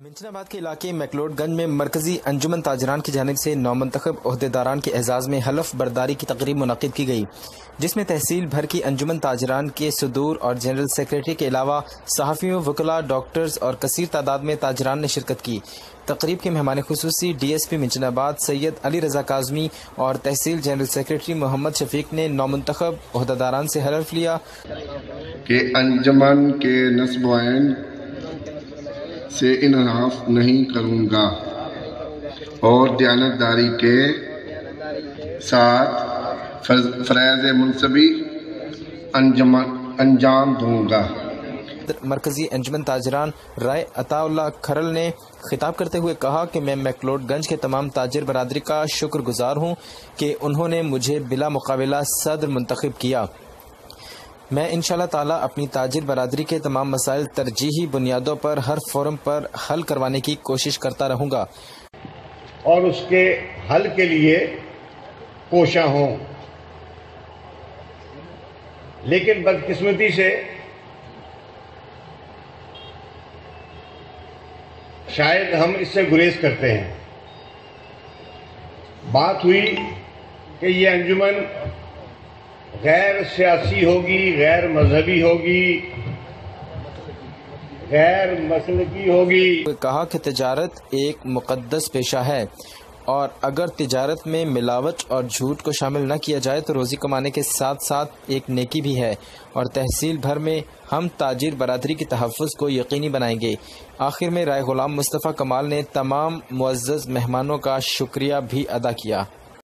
منچناباد کے علاقے میکلوڈ گنج میں مرکزی انجمن تاجران کی جانب سے نومنتخب عہدیداران کے اعزاز میں حلف برداری کی تقریب منعقد کی گئی، جس میں تحصیل بھر کی انجمن تاجران کے صدور اور جنرل سیکریٹری کے علاوہ صحافیوں، وکلاء، ڈاکٹرز اور کثیر تعداد میں تاجران نے شرکت کی۔ تقریب کے مہمان خصوصی ڈی ایس پی منچناباد سید علی رضا کاظمی اور تحصیل جنرل سیکریٹری محمد شفیق نے نومنتخب عہدیداران سے حلف لیا کہ انجمن کے نصب و عین سے انحراف نہیں کروں گا اور دیانتداری کے ساتھ فرائض منصبی انجام دوں گا۔ مرکزی انجمن تاجران رائے عطا اللہ کھرل نے خطاب کرتے ہوئے کہا کہ میں میکلوڈ گنج کے تمام تاجر برادری کا شکر گزار ہوں کہ انہوں نے مجھے بلا مقابلہ صدر منتخب کیا۔ میں انشاءاللہ تعالی اپنی تاجر برادری کے تمام مسائل ترجیحی بنیادوں پر ہر فورم پر حل کروانے کی کوشش کرتا رہوں گا اور اس کے حل کے لیے کوشاں ہوں، لیکن بدقسمتی سے شاید ہم اس سے گریز کرتے ہیں۔ بات ہوئی کہ یہ انجمن غیر سیاسی ہوگی، غیر مذہبی ہوگی، غیر مسلکی ہوگی۔ کہا کہ تجارت ایک مقدس پیشہ ہے اور اگر تجارت میں ملاوٹ اور جھوٹ کو شامل نہ کیا جائے تو روزی کمانے کے ساتھ ساتھ ایک نیکی بھی ہے، اور تحصیل بھر میں ہم تاجر برادری کے تحفظ کو یقینی بنائیں گے۔ آخر میں رائے غلام مصطفیٰ کمال نے تمام معزز مہمانوں کا شکریہ بھی ادا کیا۔